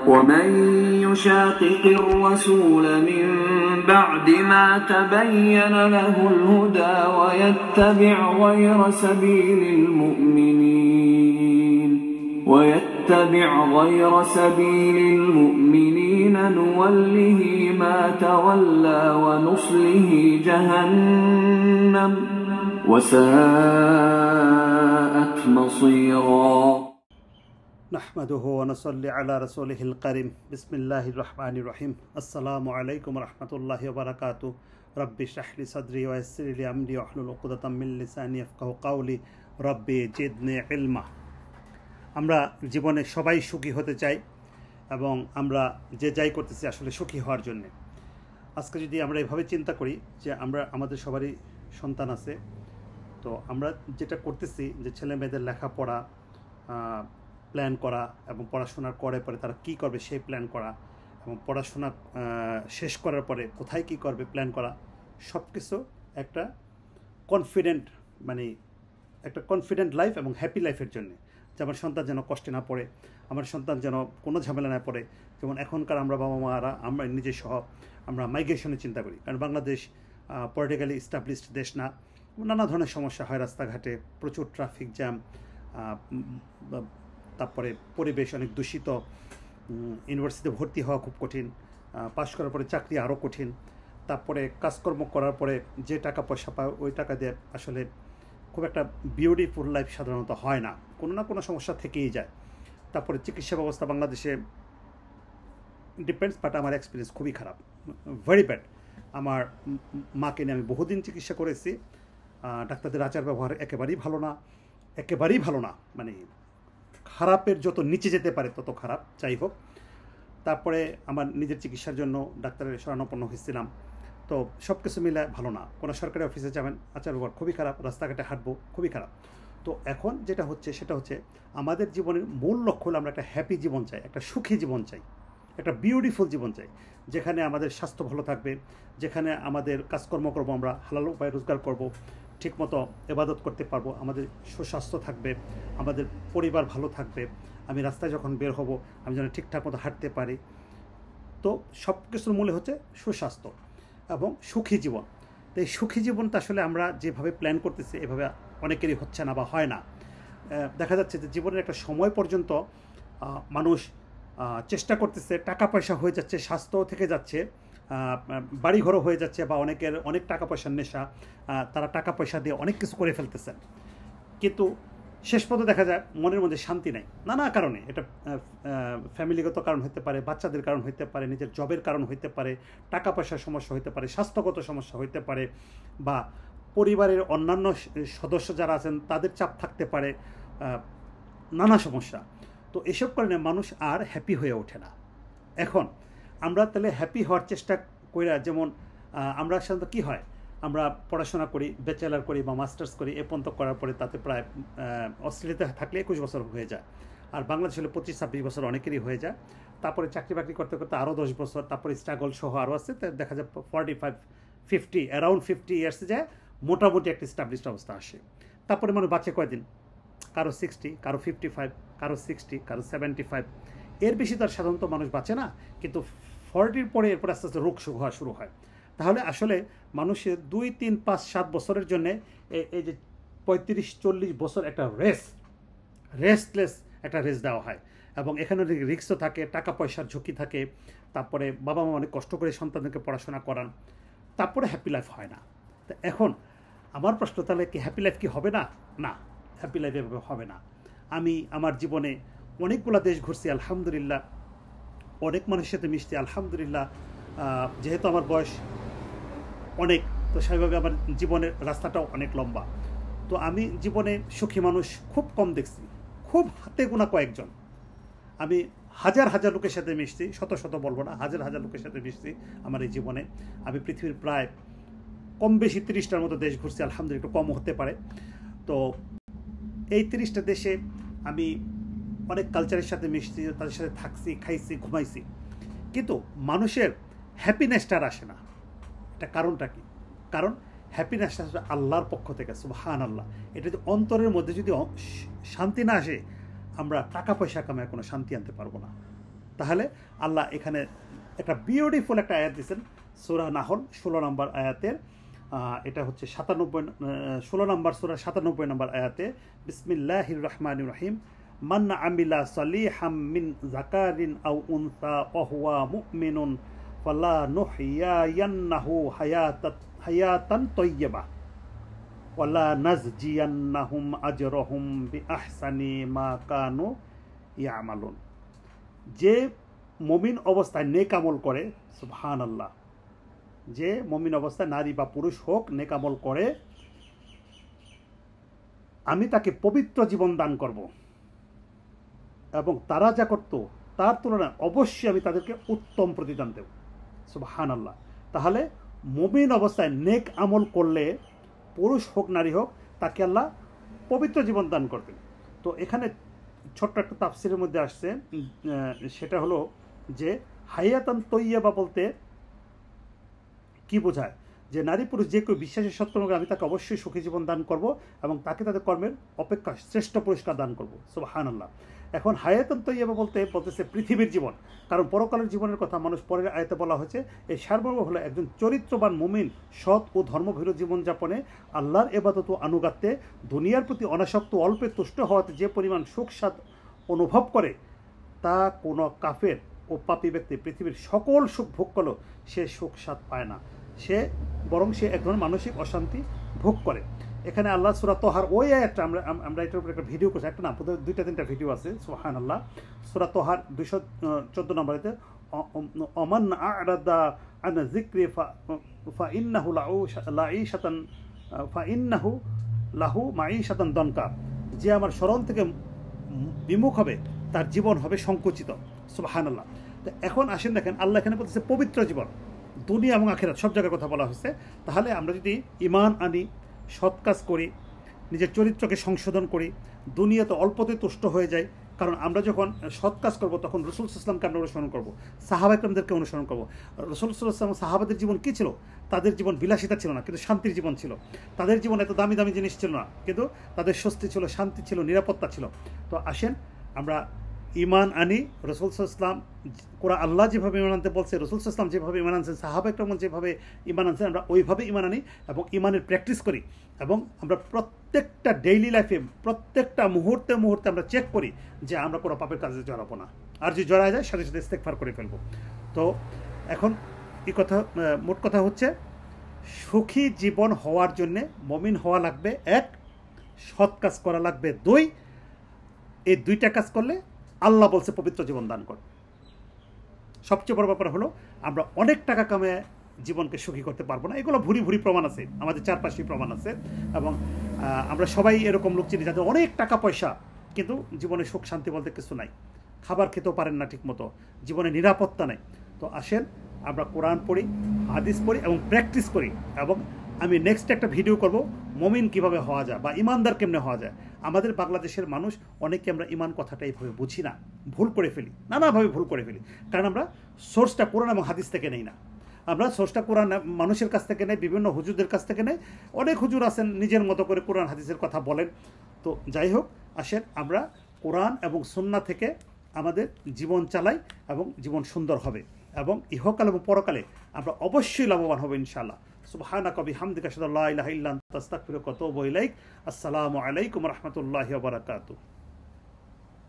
ومن يشاقق الرسول من بعد ما تبين له الهدى ويتبع غير سبيل المؤمنين نوله ما تولى ونصله جهنم وساءت مصيرا نحمده ونصلي على رسوله الكريم بسم الله الرحمن الرحيم السلام عليكم ورحمة الله وبركاته ربي اشرح لي صدري ويسر لي أمري واحلل عقدة من لساني يفقهوا قولي ربي زدني علما। আমরা জীবনে সবাই সুখী হতে চাই এবং আমরা যে যাই করতেছি আসলে সুখী হওয়ার জন্য। আজকে যদি আমরা এভাবে চিন্তা করি যে আমাদের সবারই সন্তান আছে, তো আমরা যেটা করতেছি যে ছেলে মেয়েদের লেখাপড়া প্ল্যান করা এবং পড়াশোনার পরে তারা কী করবে সেই প্ল্যান করা এবং পড়াশোনা শেষ করার পরে কোথায় কী করবে প্ল্যান করা, সব কিছু একটা কনফিডেন্ট লাইফ এবং হ্যাপি লাইফের জন্য, যে আমার সন্তান যেন কষ্টে না পড়ে, আমার সন্তান যেন কোনো ঝামেলা না পড়ে। যেমন এখনকার আমরা বাবা মারা আমরা নিজে সহ আমরা মাইগ্রেশনের চিন্তা করি, কারণ বাংলাদেশ পলিটিক্যালি এস্টাবলিশড দেশ না, নানা ধরনের সমস্যা হয় রাস্তাঘাটে, প্রচুর ট্রাফিক জ্যাম, তারপরে পরিবেশ অনেক দূষিত, ইউনিভার্সিটিতে ভর্তি হওয়া খুব কঠিন, পাশ করার পরে চাকরি আরও কঠিন, তারপরে কাজকর্ম করার পরে যে টাকা পয়সা পায় ওই টাকা দিয়ে আসলে খুব একটা বিউটিফুল লাইফ সাধারণত হয় না, কোনো না কোনো সমস্যা থেকেই যায়। তারপরে চিকিৎসা ব্যবস্থা বাংলাদেশে ডিপেন্ডস, বাট আমার এক্সপিরিয়েন্স খুবই খারাপ, ভেরি ব্যাড। আমার মাকে নিয়ে আমি বহুদিন চিকিৎসা করেছি, ডাক্তারদের আচার ব্যবহার একেবারেই ভালো না, মানে খারাপের যত নিচে যেতে পারে তত খারাপ, যাই হোক। তারপরে আমার নিজের চিকিৎসার জন্য ডাক্তারের শরণাপন্ন হয়েছিলাম, তো সব কিছু মিলে ভালো না। কোনো সরকারি অফিসে যাবেন আচার ব্যবহার খুবই খারাপ, রাস্তাঘাটে হাঁটবো খুবই খারাপ। তো এখন যেটা হচ্ছে সেটা হচ্ছে আমাদের জীবনের মূল লক্ষ্য হলো আমরা একটা হ্যাপি জীবন চাই, একটা সুখী জীবন চাই, একটা বিউটিফুল জীবন চাই, যেখানে আমাদের স্বাস্থ্য ভালো থাকবে, যেখানে আমাদের কাজকর্ম করবো, আমরা হালাল উপায়ে রোজগার করবো, ঠিকমতো ইবাদত করতে পারবো, আমাদের সুস্বাস্থ্য থাকবে, আমাদের পরিবার ভালো থাকবে, আমি রাস্তায় যখন বের হব আমি যেন ঠিকঠাক মতো হাঁটতে পারি। তো সব কিছুর মূলে হচ্ছে সুস্বাস্থ্য এবং সুখী জীবন। তো এই সুখী জীবনটা আসলে আমরা যেভাবে প্ল্যান করতেছি এভাবে অনেকেরই হচ্ছে না বা হয় না। দেখা যাচ্ছে যে জীবনের একটা সময় পর্যন্ত মানুষ চেষ্টা করতেছে, টাকা পয়সা হয়ে যাচ্ছে, স্বাস্থ্য থেকে যাচ্ছে, বাড়িঘরও হয়ে যাচ্ছে, বা অনেকের অনেক টাকা পয়সার নেশা, তারা টাকা পয়সা দিয়ে অনেক কিছু করে ফেলতেছেন, কিন্তু শেষ পর্যন্ত দেখা যায় মনের মধ্যে শান্তি নাই, নানা কারণে। এটা ফ্যামিলিগত কারণ হতে পারে, বাচ্চাদের কারণ হতে পারে, নিজের জবের কারণ হতে পারে, টাকা পয়সার সমস্যা হতে পারে, স্বাস্থ্যগত সমস্যা হতে পারে, বা পরিবারের অন্যান্য সদস্য যারা আছেন তাদের চাপ থাকতে পারে, নানা সমস্যা। তো এসব কারণে মানুষ আর হ্যাপি হয়ে ওঠে না। এখন আমরা তাহলে হ্যাপি হওয়ার চেষ্টা করি, যেমন আমরা সাধারণত কী হয়, আমরা পড়াশোনা করি, ব্যাচেলার করি বা মাস্টার্স করি, এ পর্যন্ত করার পরে তাতে প্রায় অস্ট্রেলিয়াতে থাকলে 21 বছর হয়ে যায়, আর বাংলাদেশ হলে 25-26 বছর অনেকেরই হয়ে যায়। তারপরে চাকরি বাকরি করতে করতে আরও 10 বছর, তারপরে স্ট্রাগল সহ আরও আসছে, দেখা যায় 45-50 অ্যারাউন্ড 50 ইয়ার্সে যায় মোটামুটি একটা স্টাবলিশড অবস্থা আসে। তারপরে মানুষ বাঁচে কয়দিন, কারো 60, কারো 55, কারো 60, কারো 75, এর বেশি তার সাধারণত মানুষ বাঁচে না। কিন্তু 40-র পরে এরপরে আস্তে আস্তে রোগ হওয়া শুরু হয়। তাহলে আসলে মানুষের 2, 3, 5, 7 বছরের জন্যে এই যে 35-40 বছর একটা রেস্টলেস একটা রেস্ট দেওয়া হয়, এবং এখানে রিস্কও থাকে, টাকা পয়সার ঝুঁকি থাকে, তারপরে বাবা মা অনেক কষ্ট করে সন্তানদেরকে পড়াশোনা করান, তারপরে হ্যাপি লাইফ হয় না। তো এখন আমার প্রশ্ন, তাহলে কি হ্যাপি লাইফ কি হবে না? না, হ্যাপি লাইফ এভাবে হবে না। আমি আমার জীবনে অনেকগুলো দেশ ঘুরছি আলহামদুলিল্লাহ, অনেক মানুষের সাথে মিশছি আলহামদুলিল্লাহ। যেহেতু আমার বয়স অনেক, তো সেইভাবে আমার জীবনের রাস্তাটাও অনেক লম্বা। তো আমি জীবনে সুখী মানুষ খুব কম দেখছি, খুব হাতে গোনা কয়েকজন। আমি হাজার হাজার লোকের সাথে মিশছি, শত বলবো না, হাজার হাজার লোকের সাথে মিশছি আমার এই জীবনে। আমি পৃথিবীর প্রায় কম বেশি 30টার মতো দেশ ঘুরছি আলহামদুলিল্লাহ, একটু কম হতে পারে। তো এই 30টা দেশে আমি অনেক কালচারের সাথে মিশছি, তাদের সাথে থাকছি, খাইছি, ঘুমাইছি, কিন্তু মানুষের হ্যাপিনেসটা আর আসে না। এটা কারণটা কি? কারণ হ্যাপিনেসটা আসলে আল্লাহর পক্ষ থেকে, সুবহানাল্লাহ। এটা যদি অন্তরের মধ্যে যদি শান্তি না আসে, আমরা টাকা পয়সা কামায় কোনো শান্তি আনতে পারবো না। তাহলে আল্লাহ এখানে একটা বিউটিফুল একটা আয়াত দিয়েছেন সূরা নাহল 16 নম্বর আয়াতের, এটা হচ্ছে 16 নম্বর সূরা 97 নম্বর আয়াতে, বিসমিল্লাহির রহমানির রহিম, মান আমিলা সালিহাম মিন যাকারিন আও উনসা ওয়া হুয়া মুমিনুন ফালা নুহইয়ান্নাহু হায়াতান তাইয়্যিবা ওয়ালা নাজজিয়ান্নাহুম আজরাহুম বিআহসানি মা কানু ইয়ামালুন। যে মুমিন অবস্থায় নেক আমল করে, সুবহানাল্লাহ, যে মুমিন অবস্থায় নারী বা পুরুষ হোক নেক আমল করে, আমি তাকে পবিত্র জীবন দান করব এবং তারা যা করত তার তুলনায় অবশ্যই আমি তাদেরকে উত্তম প্রতিদান দেব। সুবহানাল্লাহ। তাহলে মুমিন অবস্থায় নেক আমল করলে, পুরুষ হোক নারী হোক, তাকে আল্লাহ পবিত্র জীবন দান করবেন। তো এখানে ছোট্ট একটা তাফসিরের মধ্যে আসছে, সেটা হলো যে হায়াতান তৈয়্যিবা বলতে কি বোঝায়, যে নারী পুরুষ যে কেউ বিশ্বাসী সৎকর্ম করে আমি তাকে অবশ্যই সুখী জীবন দান করব এবং তাকে তাদের কর্মের অপেক্ষা শ্রেষ্ঠ পুরস্কার দান করব। সুবহানাল্লাহ। এখন হায়াতান তৈয়্যিবা বলতেছে পৃথিবীর জীবন, কারণ পরকালের জীবনের কথা মানুষ পরের আয়াতে বলা হয়েছে। এই সারমর্ম হলো একজন চরিত্রবান মুমিন সৎ ও ধর্মভীরু জীবনযাপনে, আল্লাহর ইবাদত ও আনুগত্যে, দুনিয়ার প্রতি অনাসক্ত, অল্পে তুষ্ট হওয়াতে যে পরিমাণ সুখ স্বাদ অনুভব করে, তা কোনো কাফের ও পাপী ব্যক্তি পৃথিবীর সকল সুখ ভোগ করলেও সে সুখ স্বাদ পায় না, সে বরং সে এক ধরনের মানসিক অশান্তি ভোগ করে। এখানে আল্লাহ সূরা তোহার ওই আয়াতটা আমরা এটার উপরে একটা ভিডিও করছি, একটা না, 2-3টা ভিডিও আছে, সুবহানাল্লাহ। সূরা তোহার 214 নম্বরেতে, অমান আ'রাদা আন যিকরি ফাইন্নাহু লাহু মাঈশাতান দনকা, যে আমার স্মরণ থেকে বিমুখ হবে তার জীবন হবে সংকুচিত। সুবহানাল্লাহ। তো এখন আসেন দেখেন, আল্লাহ এখানে বলতেছে পবিত্র জীবন, দুনিয়া এবং আখিরাত সব জায়গার কথা বলা হয়েছে। তাহলে আমরা যদি ঈমান আনি, সৎ কাজ করি, নিজের চরিত্রকে সংশোধন করি, দুনিয়াতে অল্পতে তুষ্ট হয়ে যায়, কারণ আমরা যখন সৎ কাজ করবো তখন রাসূল সাল্লাল্লাহু আলাইহি ওয়াসাল্লামকে আমরা অনুসরণ করবো, সাহাবা ইকরামদেরকে অনুসরণ করবো। রাসূল সাল্লাল্লাহু আলাইহি ওয়াসাল্লাম সাহাবাদের জীবন কী ছিল? তাদের জীবন বিলাসিতা ছিল না, কিন্তু শান্তির জীবন ছিল। তাদের জীবন এত দামি দামি জিনিস ছিল না, কিন্তু তাদের স্বস্তি ছিল, শান্তি ছিল, নিরাপত্তা ছিল। তো আসেন আমরা ঈমান আনি, রাসূল সাল্লাল্লাহু আলাইহি ওয়াসাল্লাম কোরআন আল্লাহ যেভাবে ঈমান আনতে বলছে, রাসূল সাল্লাল্লাহু আলাইহি ওয়াসাল্লাম যেভাবে ঈমান আনছেন, সাহাবা ইকরাম যেভাবে ঈমান আনছেন, আমরা ওইভাবে ঈমান আনি এবং ঈমানের প্র্যাকটিস করি। এবং আমরা প্রত্যেকটা ডেইলি লাইফে, প্রত্যেকটা মুহূর্তে মুহূর্তে আমরা চেক করি যে আমরা কোনো পাপের কাজে জড়াবো না, আর যদি জড়ায় যায় সাথে সাথে ইস্তেগফার করে ফেলবো। তো এখন এই কথা, মোট কথা হচ্ছে, সুখী জীবন হওয়ার জন্যে মুমিন হওয়া লাগবে 1, সৎ কাজ করা লাগবে 2, এই 2টা কাজ করলে আল্লাহ বলছে পবিত্র জীবন দান কর। সবচেয়ে বড় ব্যাপার হলো আমরা অনেক টাকা কামায় জীবনকে সুখী করতে পারবো না, এগুলো ভুরি ভুরি প্রমাণ আছে, আমাদের চারপাশেই প্রমাণ আছে। এবং আমরা সবাই এরকম লোক চিনি যাদের অনেক টাকা পয়সা, কিন্তু জীবনে সুখ শান্তি বলতে কিছু নাই, খাবার খেতেও পারেন না ঠিক মতো, জীবনে নিরাপত্তা নেই। তো আসেন আমরা কোরআন পড়ি, হাদিস পড়ি এবং প্র্যাকটিস করি। এবং আমি নেক্সট একটা ভিডিও করব মুমিন কিভাবে হওয়া যায় বা ইমানদার কেমনে হওয়া যায়। আমাদের বাংলাদেশের মানুষ অনেকে আমরা ইমান কথাটা এইভাবে বুঝি না, ভুল করে ফেলি, নানাভাবে ভুল করে ফেলি, কারণ আমরা সোর্সটা কোরআন এবং হাদিস থেকে নেই না। আমরা সোর্সটা কোরআন মানুষের কাছ থেকে নেই, বিভিন্ন হুজুরদের কাছ থেকে নেই। অনেক হুজুর আছেন নিজের মতো করে কোরআন হাদিসের কথা বলেন। তো যাই হোক, আসেন আমরা কোরআন এবং সুন্নাহ থেকে আমাদের জীবন চালাই এবং জীবন সুন্দর হবে, এবং ইহকাল এবং পরকালে আমরা অবশ্যই লাভবান হব ইনশাআল্লাহ। সুবহানাকা বিহামদিকা আশহাদু আল্লা ইলাহা ইল্লা আনতা আস্তাগফিরুকা ওয়া আতুবু ইলাইক। আসসালামু আলাইকুম ওয়া রাহমাতুল্লাহি ওয়া বারাকাতুহু।